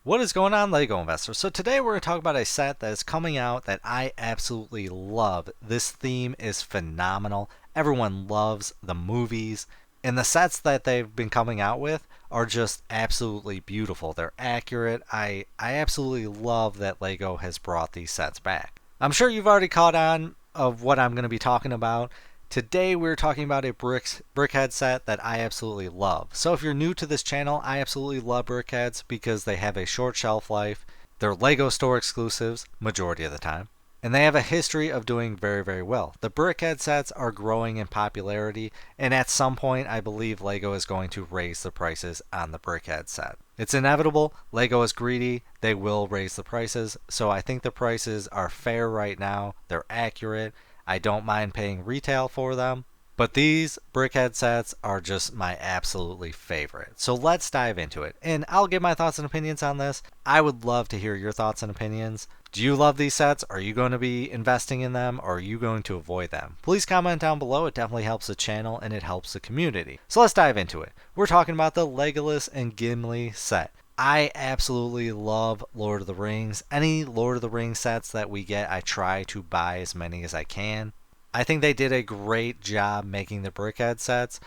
What is going on, Lego investors? So today we're going to talk about a set that is coming out that I absolutely love. This theme is phenomenal. Everyone loves the movies, and the sets that they've been coming out with are just absolutely beautiful. They're accurate. I absolutely love that Lego has brought these sets back. I'm sure you've already caught on of what I'm going to be talking about. Today we're talking about a BrickHeadz set that I absolutely love. So if you're new to this channel, I absolutely love BrickHeadz because they have a short shelf life. They're Lego store exclusives majority of the time, and they have a history of doing very, very well. The BrickHeadz sets are growing in popularity, and at some point I believe Lego is going to raise the prices on the BrickHeadz set. It's inevitable. Lego is greedy. They will raise the prices. So I think the prices are fair right now. They're accurate. I don't mind paying retail for them, but these BrickHeadz sets are just my absolutely favorite. So let's dive into it, and I'll give my thoughts and opinions on this. I would love to hear your thoughts and opinions. Do you love these sets? Are you going to be investing in them, or are you going to avoid them? Please comment down below. It definitely helps the channel and it helps the community. So let's dive into it. We're talking about the Legolas and Gimli set. I absolutely love Lord of the Rings. Any Lord of the Rings sets that we get, I try to buy as many as I can. I think they did a great job making the BrickHeadz sets.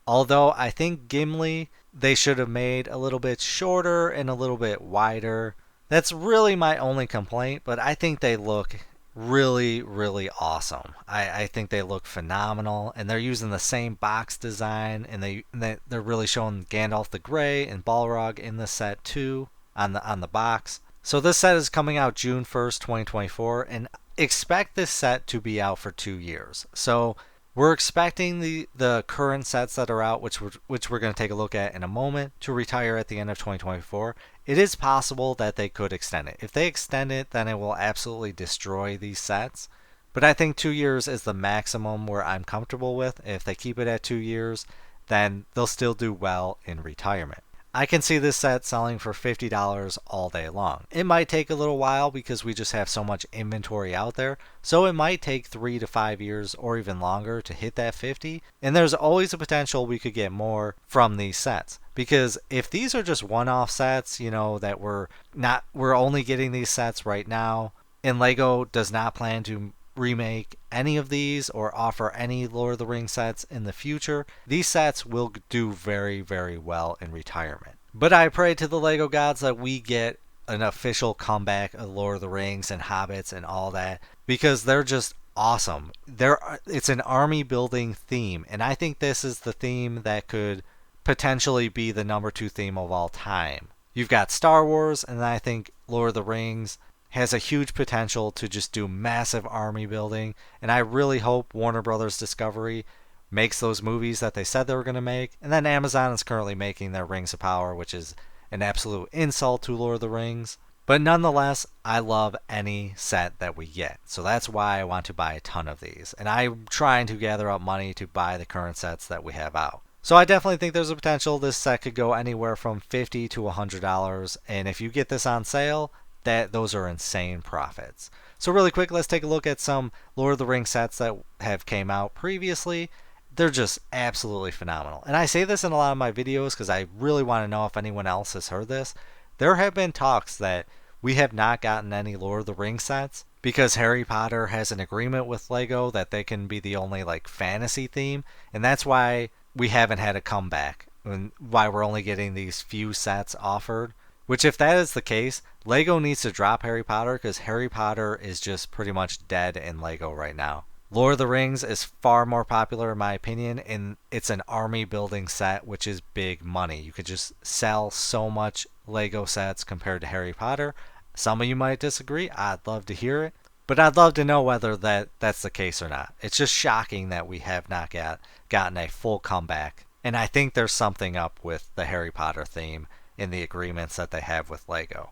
Although I think Gimli, they should have made a little bit shorter and a little bit wider. That's really my only complaint, but I think they look really, really awesome. I think they look phenomenal, and they're using the same box design, and they're really showing Gandalf the Grey and Balrog in the set too on the box. So this set is coming out June 1st, 2024, and expect this set to be out for 2 years. So we're expecting the current sets that are out, which we're going to take a look at in a moment, to retire at the end of 2024. It is possible that they could extend it. If they extend it, then it will absolutely destroy these sets. But I think 2 years is the maximum where I'm comfortable with. If they keep it at 2 years, then they'll still do well in retirement. I can see this set selling for $50 all day long. It might take a little while because we just have so much inventory out there, so it might take 3 to 5 years or even longer to hit that 50, and there's always a potential we could get more from these sets. Because if these are just one-off sets, that we're only getting these sets right now, and Lego does not plan to remake any of these or offer any Lord of the Rings sets in the future, these sets will do very, very well in retirement. But I pray to the Lego gods that we get an official comeback of Lord of the Rings and Hobbits and all that, because they're just awesome. It's an army building theme, and I think this is the theme that could potentially be the #2 theme of all time. You've got Star Wars, and I think Lord of the Rings has a huge potential to just do massive army building, and I really hope Warner Brothers Discovery makes those movies that they said they were going to make. And then Amazon is currently making their Rings of Power, which is an absolute insult to Lord of the Rings. But nonetheless, I love any set that we get, so that's why I want to buy a ton of these, and I'm trying to gather up money to buy the current sets that we have out. So I definitely think there's a potential this set could go anywhere from $50 to $100, and if you get this on sale, those are insane profits. So really quick, let's take a look at some Lord of the Rings sets that have came out previously. They're just absolutely phenomenal. And I say this in a lot of my videos because I really want to know if anyone else has heard this. There have been talks that we have not gotten any Lord of the Rings sets because Harry Potter has an agreement with Lego that they can be the only fantasy theme, and that's why we haven't had a comeback and why we're only getting these few sets offered. Which, if that is the case, Lego needs to drop Harry Potter because Harry Potter is just pretty much dead in Lego right now. Lord of the Rings is far more popular in my opinion, and it's an army building set, which is big money. You could just sell so much Lego sets compared to Harry Potter. Some of you might disagree. I'd love to hear it, but I'd love to know whether that's the case or not. It's just shocking that we have not gotten a full comeback, and I think there's something up with the Harry Potter theme in the agreements that they have with Lego.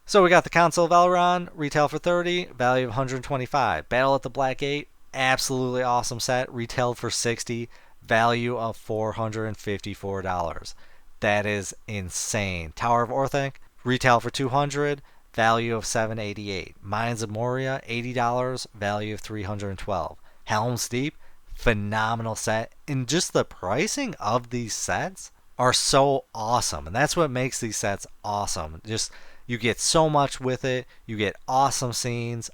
So we got the Council of Elrond, retail for $30, value of $125. Battle at the Black Gate, absolutely awesome set, retailed for $60, value of $454. That is insane. Tower of Orthanc, retail for $200, value of $788. Mines of Moria, $80, value of $312. Helm's Deep, phenomenal set, and just the pricing of these sets are so awesome, and that's what makes these sets awesome. Just You get so much with it. You get awesome scenes.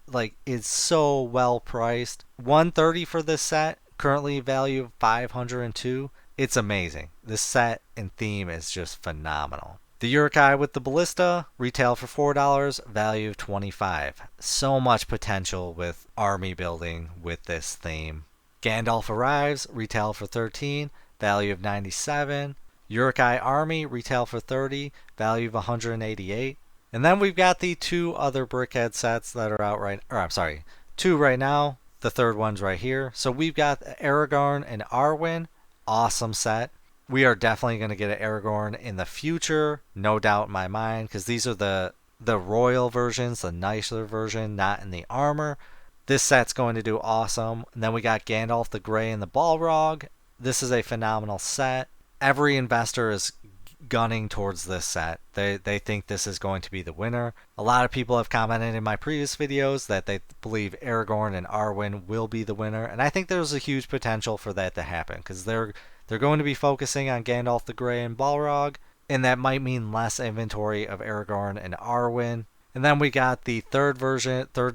Like, it's so well priced. 130 for this set, currently value of 502. It's amazing. This set and theme is just phenomenal. The Uruk-hai with the ballista, retail for $4, value of 25. So much potential with army building with this theme. Gandalf arrives, retail for 13, value of 97. Uruk-hai army, retail for 30, value of 188. And then we've got the two other BrickHeadz sets that are out two right now. The third one's right here. So we've got Aragorn and Arwen. Awesome set. We are definitely going to get an Aragorn in the future, no doubt in my mind, because these are the royal versions, the nicer version, not in the armor. This set's going to do awesome. And then we got Gandalf the Grey and the Balrog. This is a phenomenal set. Every investor is gunning towards this set. They think this is going to be the winner. A lot of people have commented in my previous videos that they believe Aragorn and Arwen will be the winner, and I think there's a huge potential for that to happen because they're going to be focusing on Gandalf the Grey and Balrog, and that might mean less inventory of Aragorn and Arwen. And then we got the third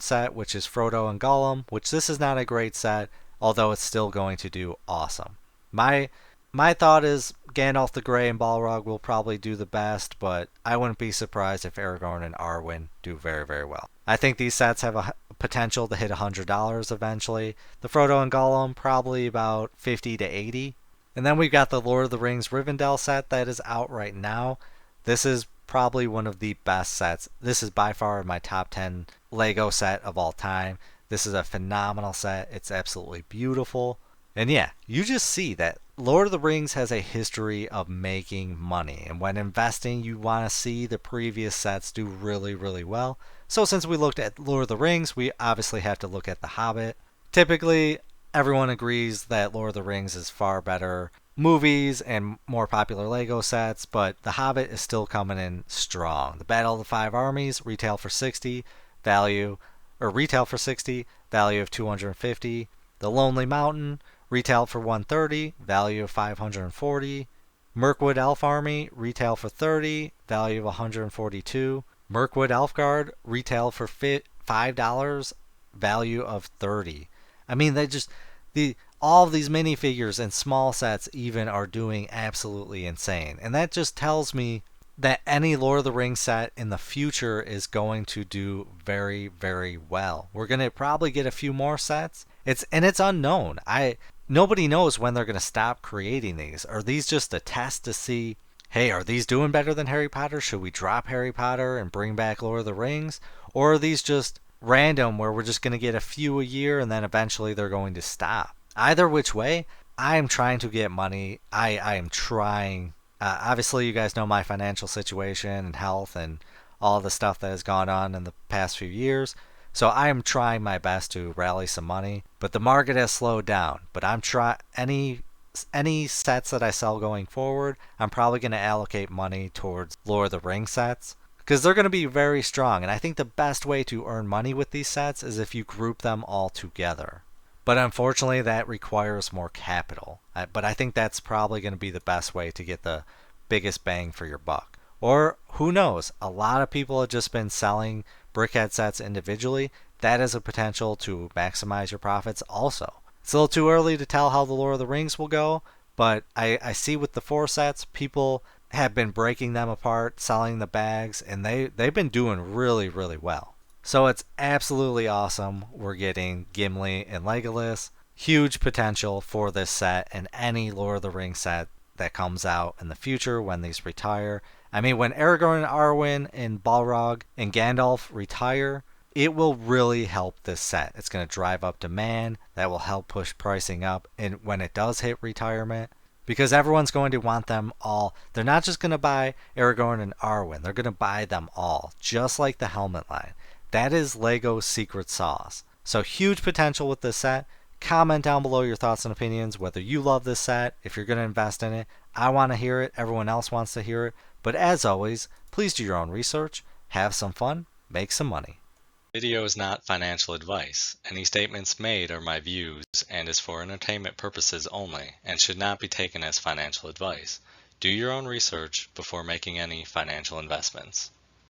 set, which is Frodo and Gollum, which this is not a great set, although it's still going to do awesome. My thought is Gandalf the Grey and Balrog will probably do the best, but I wouldn't be surprised if Aragorn and Arwen do very, very well. I think these sets have a potential to hit $100 eventually. The Frodo and Gollum probably about 50 to 80. And then we've got the Lord of the Rings Rivendell set that is out right now. This is probably one of the best sets. This is by far my top 10 Lego set of all time. This is a phenomenal set. It's absolutely beautiful. And yeah, you just see that Lord of the Rings has a history of making money. And when investing, you want to see the previous sets do really, really well. So since we looked at Lord of the Rings, we obviously have to look at The Hobbit. Typically, everyone agrees that Lord of the Rings is far better movies and more popular Lego sets, but The Hobbit is still coming in strong. The Battle of the Five Armies, retail for 60, value of 250. The Lonely Mountain, retail for 130, value of 540. Mirkwood Elf Army, retail for 30, value of 142. Mirkwood Elfguard, retail for $5, value of 30. I mean, all of these minifigures and small sets even are doing absolutely insane. And that just tells me that any Lord of the Rings set in the future is going to do very, very well. We're going to probably get a few more sets. It's unknown. Nobody knows when they're going to stop creating these. Are these just a test to see, hey, are these doing better than Harry Potter? Should we drop Harry Potter and bring back Lord of the Rings? Or are these just random where we're just going to get a few a year and then eventually they're going to stop? Either which way, I am trying to get money. I am trying. Obviously, you guys know my financial situation and health and all the stuff that has gone on in the past few years. So I am trying my best to rally some money, but the market has slowed down. But I'm any sets that I sell going forward, I'm probably going to allocate money towards Lord of the Rings sets because they're going to be very strong. And I think the best way to earn money with these sets is if you group them all together. But unfortunately, that requires more capital. But I think that's probably going to be the best way to get the biggest bang for your buck. Or who knows? A lot of people have just been selling BrickHeadz sets individually. That is a potential to maximize your profits also. It's a little too early to tell how the Lord of the Rings will go, but I see with the 4 sets, people have been breaking them apart, selling the bags, and they've been doing really, really well. So it's absolutely awesome. We're getting Gimli and Legolas. Huge potential for this set and any Lord of the Rings set that comes out in the future when these retire. I mean, when Aragorn and Arwen and Balrog and Gandalf retire, it will really help this set. It's going to drive up demand. That will help push pricing up and when it does hit retirement. Because everyone's going to want them all. They're not just going to buy Aragorn and Arwen. They're going to buy them all. Just like the helmet line. That is Lego's secret sauce. So huge potential with this set. Comment down below your thoughts and opinions, whether you love this set, if you're going to invest in it. I want to hear it. Everyone else wants to hear it. But as always, please do your own research. Have some fun. Make some money. Video is not financial advice. Any statements made are my views and is for entertainment purposes only and should not be taken as financial advice. Do your own research before making any financial investments.